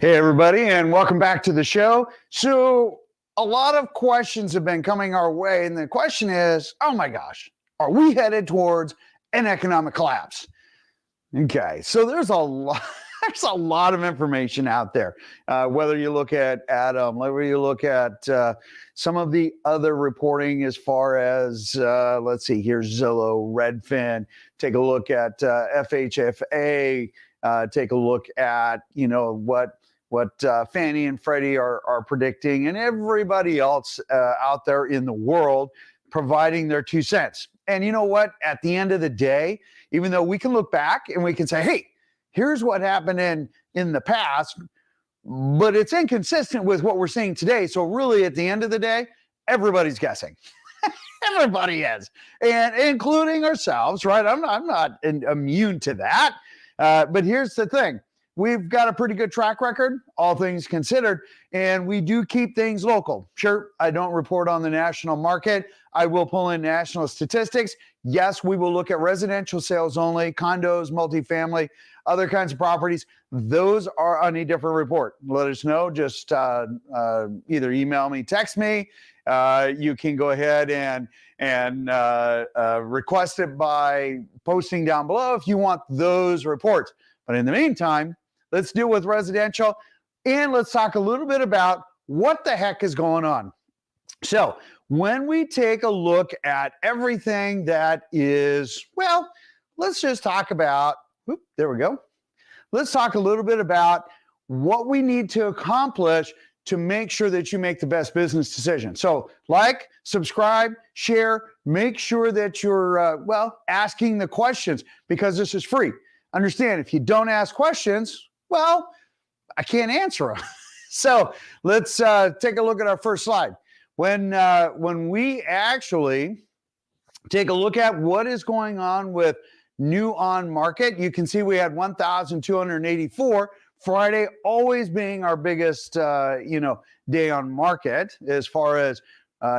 Hey, everybody, and welcome back to the show. So, a lot of questions have been coming our way, and the question is, oh my gosh, are we headed towards an economic collapse? Okay, so there's a lot. There's a lot of information out there. Whether you look at Attom, whether you look at some of the other reporting as far as, let's see, here's Zillow, Redfin. Take a look at FHFA. Take a look at, what Fannie and Freddie are predicting, and everybody else out there in the world providing their 2 cents. And you know what? At the end of the day, even though we can look back and we can say, hey, here's what happened in the past, but it's inconsistent with what we're seeing today. So really, at the end of the day, everybody's guessing. Everybody is, and including ourselves, right? I'm not immune to that. But here's the thing. We've got a pretty good track record, all things considered, and we do keep things local. Sure, I don't report on the national market. I will pull in national statistics. Yes, we will look at residential sales only, condos, multifamily, other kinds of properties. Those are on a different report. Let us know. Just either email me, text me. You can go ahead and request it by posting down below if you want those reports. But in the meantime, let's deal with residential, and let's talk a little bit about what the heck is going on. So when we take a look at everything that is, well, let's just talk about, there we go. Let's talk a little bit about what we need to accomplish to make sure that you make the best business decision. So like, subscribe, share, make sure that you're, asking the questions, because this is free. Understand, if you don't ask questions, well, I can't answer them. So let's take a look at our first slide. When we actually take a look at what is going on with new on market, you can see we had 1,284. Friday always being our biggest, day on market as far as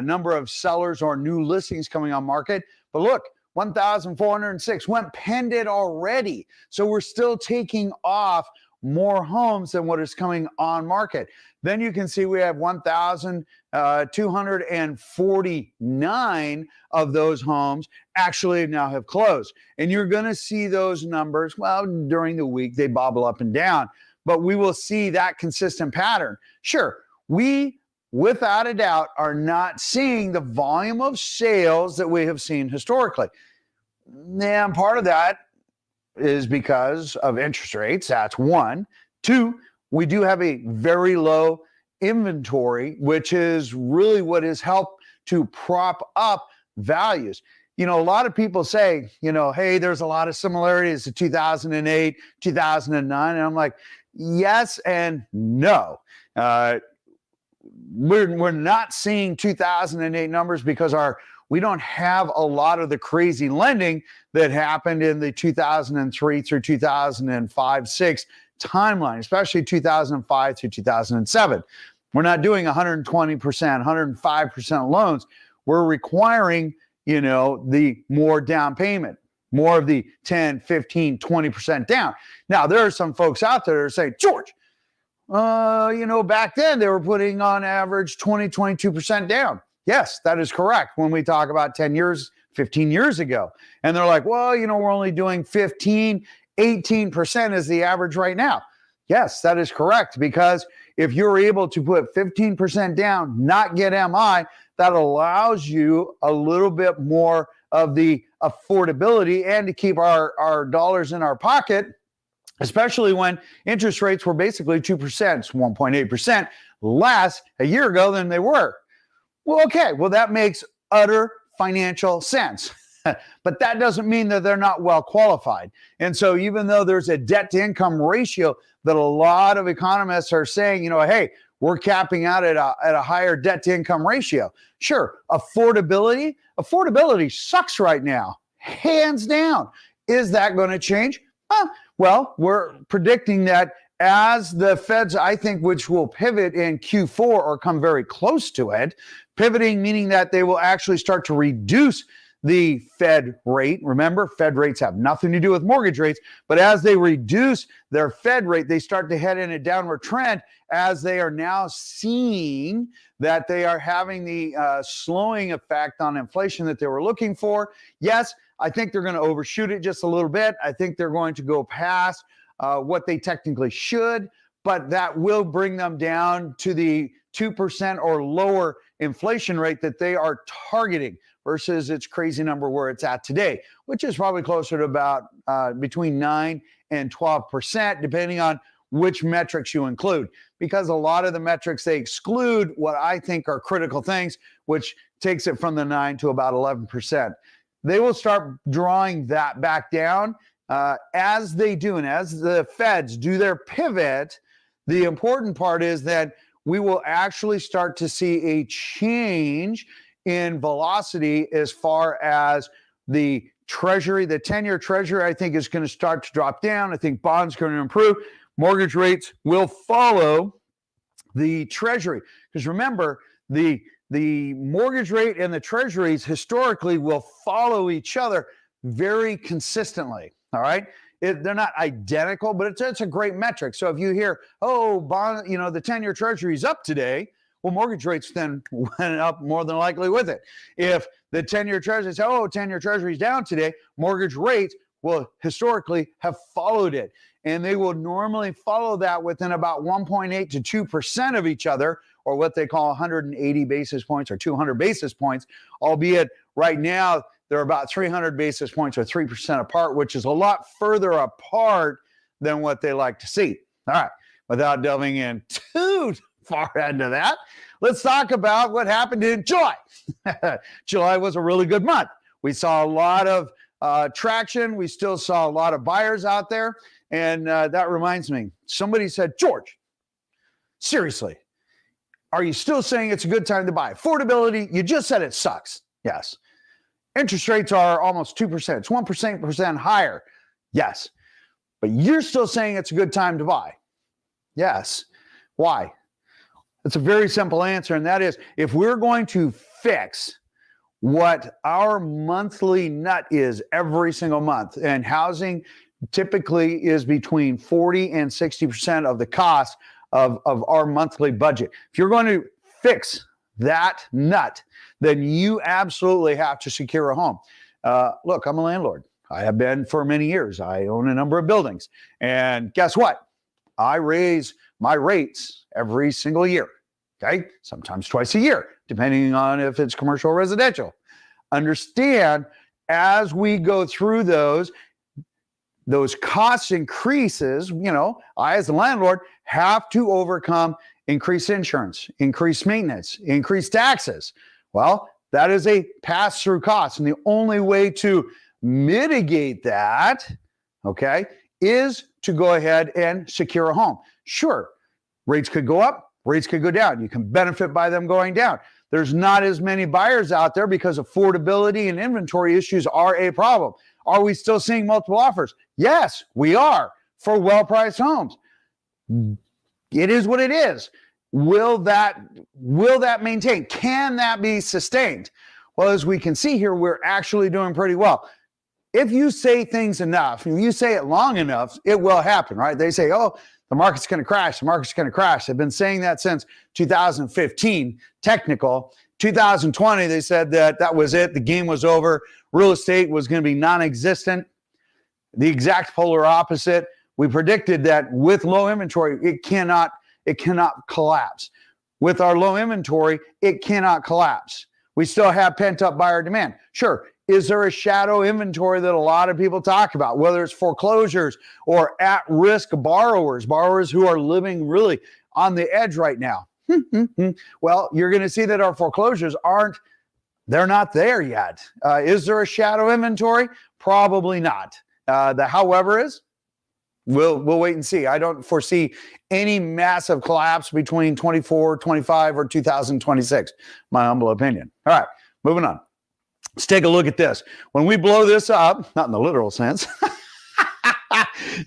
number of sellers or new listings coming on market. But look, 1,406 went pending already. So we're still taking off more homes than what is coming on market. Then you can see we have 1,249 of those homes actually now have closed. And you're going to see those numbers, well, during the week, they bobble up and down, but we will see that consistent pattern. Sure, we, without a doubt, are not seeing the volume of sales that we have seen historically. And part of that is because of interest rates. That's one. Two, we do have a very low inventory, which is really what has helped to prop up values. A lot of people say, hey, there's a lot of similarities to 2008, 2009. And I'm like, yes and no. We're not seeing 2008 numbers because we don't have a lot of the crazy lending that happened in the 2003 through 2005-6 timeline, especially 2005 through 2007. We're not doing 120%, 105% loans. We're requiring, the more down payment, more of the 10, 15, 20% down. Now, there are some folks out there that are saying, George, back then they were putting on average 20, 22% down. Yes, that is correct when we talk about 10 years, 15 years ago. And they're like, well, we're only doing 15, 18% is the average right now. Yes, that is correct, because if you're able to put 15% down, not get MI, that allows you a little bit more of the affordability and to keep our dollars in our pocket, especially when interest rates were basically 2%, 1.8% less a year ago than they were. Well, okay, that makes utter financial sense. But that doesn't mean that they're not well qualified. And so even though there's a debt to income ratio that a lot of economists are saying, hey, we're capping out at a higher debt to income ratio. Sure, affordability sucks right now, hands down. Is that going to change? Well, we're predicting that as the Feds, I think, which will pivot in Q4 or come very close to it, pivoting meaning that they will actually start to reduce the Fed rate. Remember, Fed rates have nothing to do with mortgage rates, but as they reduce their Fed rate, they start to head in a downward trend as they are now seeing that they are having the slowing effect on inflation that they were looking for. Yes, I think they're going to overshoot it just a little bit. I think they're going to go past what they technically should, but that will bring them down to the 2% or lower inflation rate that they are targeting versus its crazy number where it's at today, which is probably closer to about between 9 and 12%, depending on which metrics you include, because a lot of the metrics, they exclude what I think are critical things, which takes it from the 9 to about 11%. They will start drawing that back down as they do, and as the Feds do their pivot. The important part is that we will actually start to see a change in velocity as far as the Treasury, the 10-year Treasury, I think is going to start to drop down. I think bonds are going to improve. Mortgage rates will follow the Treasury. Because remember, the mortgage rate and the Treasuries historically will follow each other very consistently. All right. They're not identical, but it's a great metric. So if you hear, oh, bond, the 10-year Treasury is up today, well, mortgage rates then went up more than likely with it. If the 10-year Treasury says, oh, 10-year Treasury is down today, mortgage rates will historically have followed it. And they will normally follow that within about 1.8 to 2% of each other, or what they call 180 basis points or 200 basis points, albeit right now they're about 300 basis points or 3% apart, which is a lot further apart than what they like to see. All right, without delving in too far into that, let's talk about what happened in July. July was a really good month. We saw a lot of traction. We still saw a lot of buyers out there. And that reminds me, somebody said, George, seriously, are you still saying it's a good time to buy? Affordability, you just said it sucks. Yes. Interest rates are almost 2%. It's 1% higher. Yes. But you're still saying it's a good time to buy. Yes. Why? It's a very simple answer, and that is, if we're going to fix what our monthly nut is every single month, and housing typically is between 40 and 60% of the cost of our monthly budget. If you're going to fix that nut, then you absolutely have to secure a home. Look, I'm a landlord. I have been for many years. I own a number of buildings. And guess what? I raise my rates every single year, okay? Sometimes twice a year, depending on if it's commercial or residential. Understand, as we go through those cost increases, I as a landlord have to overcome increased insurance, increased maintenance, increased taxes. Well, that is a pass-through cost. And the only way to mitigate that, okay, is to go ahead and secure a home. Sure, rates could go up, rates could go down. You can benefit by them going down. There's not as many buyers out there because affordability and inventory issues are a problem. Are we still seeing multiple offers? Yes, we are, for well-priced homes. It is what it is. Will that maintain? Can that be sustained? Well, as we can see here, we're actually doing pretty well. If you say things enough, and you say it long enough, it will happen, right? They say, oh, the market's going to crash. The market's going to crash. They've been saying that since 2015, technical. 2020, they said that was it. The game was over. Real estate was going to be non-existent. The exact polar opposite. We predicted that with low inventory, it cannot collapse. With our low inventory, it cannot collapse. We still have pent-up buyer demand. Sure. Is there a shadow inventory that a lot of people talk about, whether it's foreclosures or at-risk borrowers who are living really on the edge right now? Well, you're going to see that our foreclosures they're not there yet. Is there a shadow inventory? Probably not. The however is, we'll wait and see. I don't foresee any massive collapse between 24, 25, or 2026, my humble opinion. All right, moving on. Let's take a look at this. When we blow this up, not in the literal sense,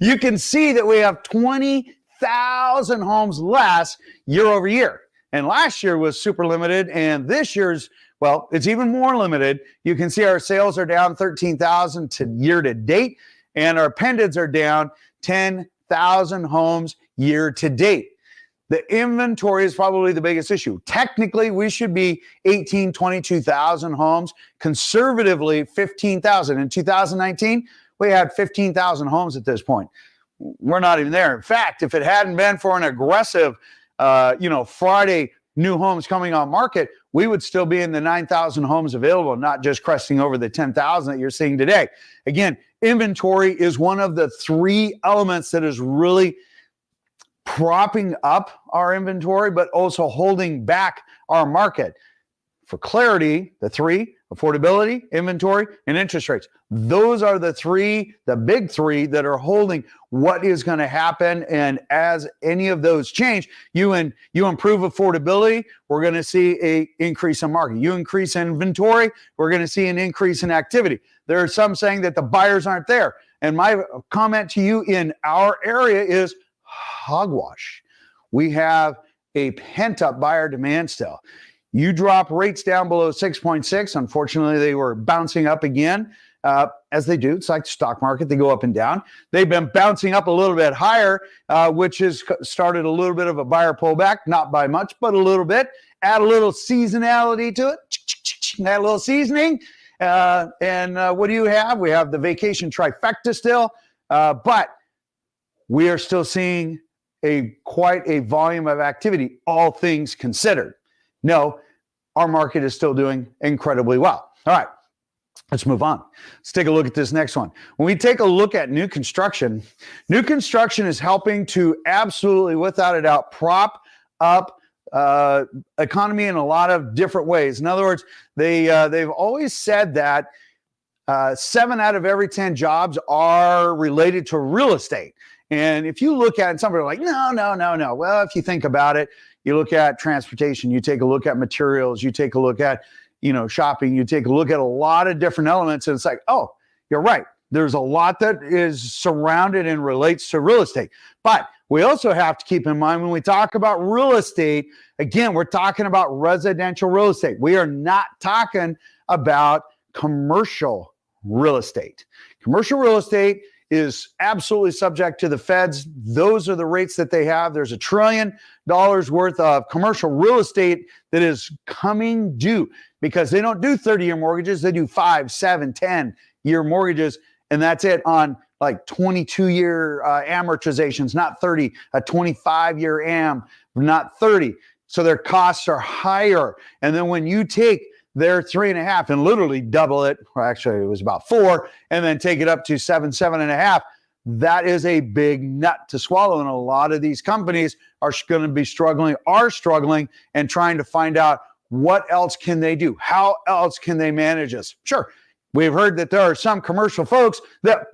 you can see that we have 20,000 homes less year over year. And last year was super limited, and this year's, well, it's even more limited. You can see our sales are down 13,000 to year to date, and our pendants are down 10,000 homes year to date. The inventory is probably the biggest issue. Technically, we should be 18, 22,000 homes. Conservatively, 15,000. In 2019, we had 15,000 homes at this point. We're not even there. In fact, if it hadn't been for an aggressive, Friday new homes coming on market, we would still be in the 9,000 homes available, not just cresting over the 10,000 that you're seeing today. Again, inventory is one of the three elements that is really propping up our inventory, but also holding back our market. For clarity, the three: affordability, inventory, and interest rates. Those are the big three that are holding what is going to happen. And as any of those change, you improve affordability, we're going to see an increase in market. You increase inventory, we're going to see an increase in activity. There are some saying that the buyers aren't there. And my comment to you in our area is hogwash. We have a pent-up buyer demand still. You drop rates down below 6.6. Unfortunately, they were bouncing up again, as they do. It's like the stock market. They go up and down. They've been bouncing up a little bit higher, which has started a little bit of a buyer pullback, not by much, but a little bit. Add a little seasonality to it. Add a little seasoning. And what do you have? We have the vacation trifecta still, but we are still seeing quite a volume of activity, all things considered. No, our market is still doing incredibly well. All right, let's move on. Let's take a look at this next one. When we take a look at new construction is helping to absolutely, without a doubt, prop up economy in a lot of different ways. In other words, they've always said that 7 out of every 10 jobs are related to real estate. And if you look at it, some are like, no. Well, if you think about it, you look at transportation, you take a look at materials, you take a look at, shopping, you take a look at a lot of different elements. And it's like, oh, you're right. There's a lot that is surrounded and relates to real estate. But we also have to keep in mind when we talk about real estate, again, we're talking about residential real estate. We are not talking about commercial real estate. Commercial real estate is absolutely subject to the feds. Those are the rates that they have. There's $1 trillion worth of commercial real estate that is coming due because they don't do 30-year mortgages. They do 5, 7, 10-year mortgages, and that's it on like 22-year amortizations, not 30, a 25-year am, not 30. So their costs are higher. And then when you take their 3.5 and literally double it, or actually it was about 4, and then take it up to 7, 7.5. That is a big nut to swallow. And a lot of these companies are going to be struggling and trying to find out what else can they do? How else can they manage this? Sure. We've heard that there are some commercial folks that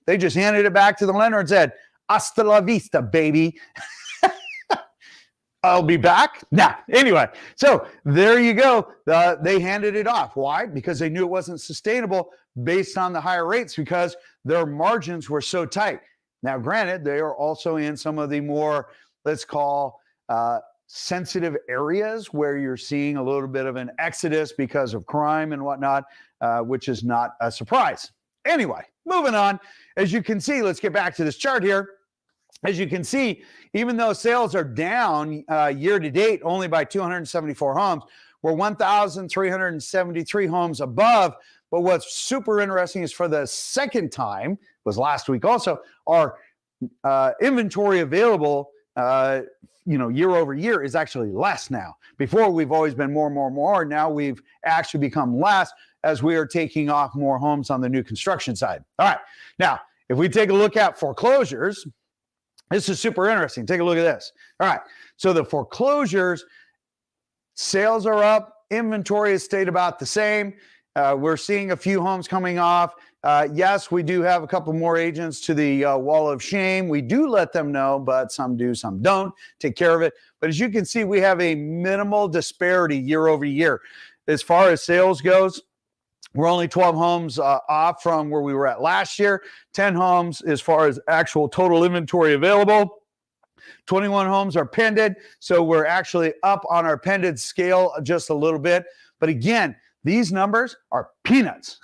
they just handed it back to the lender and said, hasta la vista, baby. I'll be back. Nah. Anyway, so there you go. They handed it off. Why? Because they knew it wasn't sustainable based on the higher rates because their margins were so tight. Now, granted, they are also in some of the more, let's call, sensitive areas where you're seeing a little bit of an exodus because of crime and whatnot, which is not a surprise. Anyway, moving on. As you can see, let's get back to this chart here. As you can see, even though sales are down year to date only by 274 homes, we're 1,373 homes above. But what's super interesting is for the second time, was last week also, our inventory available, year over year is actually less now. Before, we've always been more. Now we've actually become less as we are taking off more homes on the new construction side. All right. Now, if we take a look at foreclosures, this is super interesting. Take a look at this. All right. So the foreclosures, sales are up. Inventory has stayed about the same. We're seeing a few homes coming off. Yes, we do have a couple more agents to the wall of shame. We do let them know, but some do, some don't take care of it. But as you can see, we have a minimal disparity year over year. As far as sales goes, we're only 12 homes off from where we were at last year. 10 homes as far as actual total inventory available. 21 homes are pended. So we're actually up on our pended scale just a little bit. But again, these numbers are peanuts.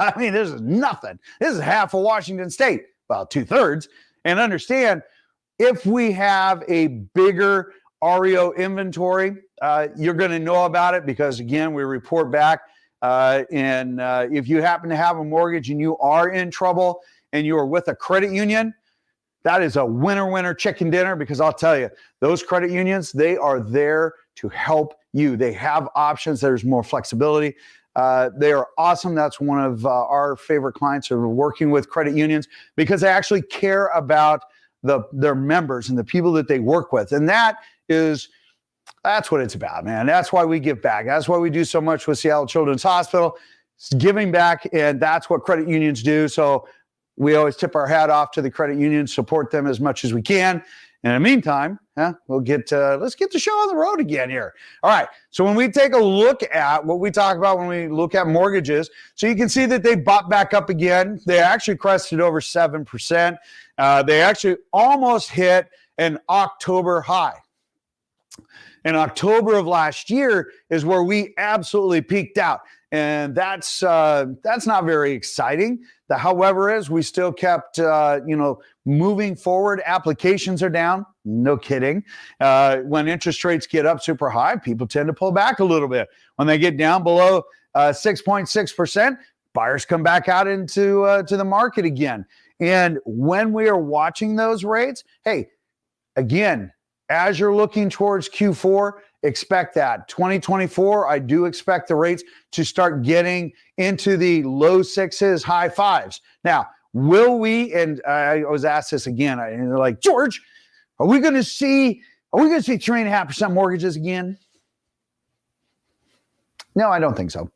I mean, this is nothing. This is half of Washington State, well, 2/3. And understand, if we have a bigger REO inventory, you're going to know about it because, again, we report back. And if you happen to have a mortgage and you are in trouble and you are with a credit union, that is a winner chicken dinner, because I'll tell you, those credit unions, they are there to help you. They have options. There's more flexibility. They are awesome. That's one of our favorite clients who are working with credit unions, because they actually care about their members and the people that they work with. And that's what it's about, man. That's why we give back. That's why we do so much with Seattle Children's Hospital. It's giving back, and that's what credit unions do. So we always tip our hat off to the credit unions, support them as much as we can. In the meantime, let's get the show on the road again here. All right. So when we take a look at what we talk about when we look at mortgages, so you can see that they bought back up again. They actually crested over 7%. They actually almost hit an October high. In October of last year is where we absolutely peaked out. And that's not very exciting. The however is we still kept, moving forward. Applications are down. No kidding. When interest rates get up super high, people tend to pull back a little bit. When they get down below 6.6%, buyers come back out into to the market again. And when we are watching those rates, hey, again, as you're looking towards Q4, expect that. 2024, I do expect the rates to start getting into the low 6s, high 5s. Now, will we, and I was asked this again, and they're like, George, are we going to see 3.5% mortgages again? No, I don't think so.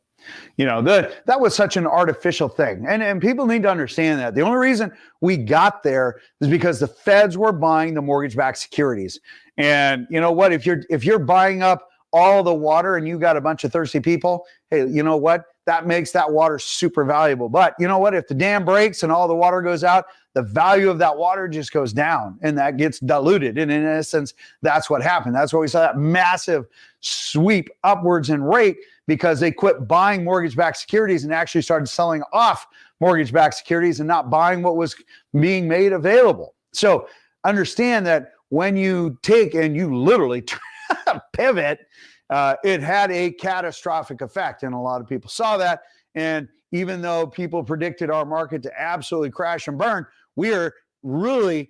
That was such an artificial thing. And people need to understand that. The only reason we got there is because the feds were buying the mortgage-backed securities. And you know what? If you're buying up all the water and you got a bunch of thirsty people, hey, you know what? That makes that water super valuable. But you know what? If the dam breaks and all the water goes out, the value of that water just goes down and that gets diluted. And in essence, that's what happened. That's why we saw that massive sweep upwards in rate, because they quit buying mortgage-backed securities and actually started selling off mortgage-backed securities and not buying what was being made available. So understand that when you take and you literally pivot, it had a catastrophic effect. And a lot of people saw that. And even though people predicted our market to absolutely crash and burn, we are really,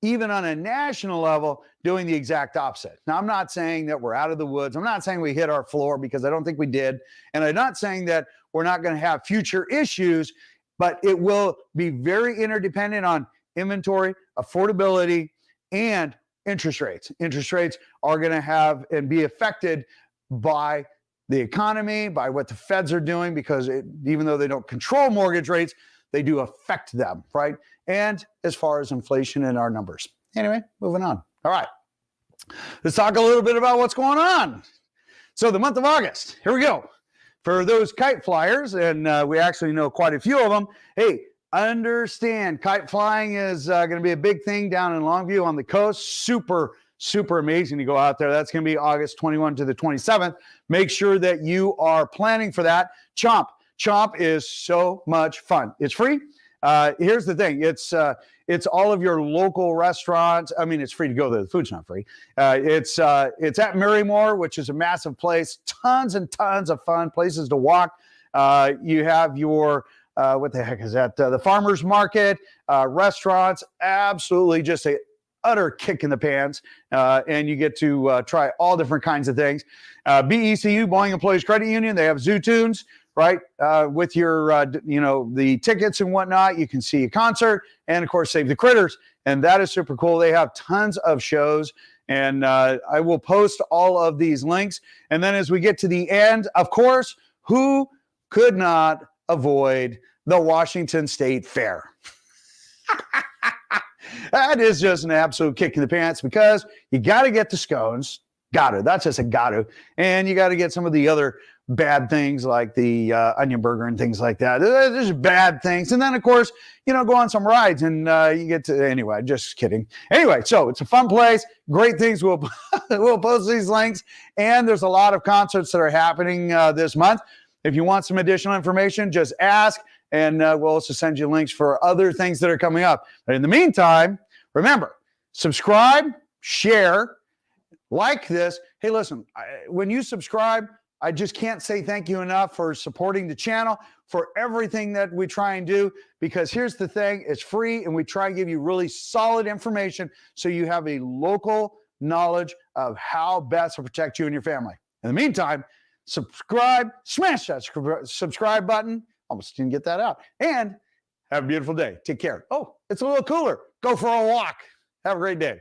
even on a national level, doing the exact opposite. Now, I'm not saying that we're out of the woods. I'm not saying we hit our floor, because I don't think we did. And I'm not saying that we're not going to have future issues, but it will be very interdependent on inventory, affordability, and interest rates. Interest rates are going to have and be affected by the economy, by what the feds are doing, because even though they don't control mortgage rates, they do affect them, right? And as far as inflation in our numbers. Anyway, moving on. All right. Let's talk a little bit about what's going on. So the month of August, here we go. For those kite flyers, and we actually know quite a few of them, hey, understand kite flying is going to be a big thing down in Longview on the coast. Super amazing to go out there. That's going to be August 21 to the 27th. Make sure that you are planning for that. Chomp is so much fun. It's free. Here's the thing. It's all of your local restaurants. I mean, it's free to go there. The food's not free. It's at Marymore, which is a massive place. Tons and tons of fun places to walk. You have your what the heck is that? The farmers market, restaurants. Absolutely, just a utter kick in the pants, and you get to try all different kinds of things. BECU, Boeing Employees Credit Union, they have Zoo Tunes, right? With your, the tickets and whatnot. You can see a concert and, of course, Save the Critters, and that is super cool. They have tons of shows, and I will post all of these links. And then as we get to the end, of course, who could not avoid the Washington State Fair? That is just an absolute kick in the pants, because you got to get the scones. Got to. That's just a got to. And you got to get some of the other bad things like the onion burger and things like that. There's bad things. And then, of course, go on some rides and you get to, anyway, just kidding. Anyway, so it's a fun place. Great things. We'll post these links. And there's a lot of concerts that are happening this month. If you want some additional information, just ask. And we'll also send you links for other things that are coming up. But in the meantime, remember, subscribe, share, like this. Hey, listen, when you subscribe, I just can't say thank you enough for supporting the channel, for everything that we try and do, because here's the thing, it's free and we try and give you really solid information so you have a local knowledge of how best to protect you and your family. In the meantime, subscribe, smash that subscribe button. Almost didn't get that out. And have a beautiful day. Take care. Oh, it's a little cooler. Go for a walk. Have a great day.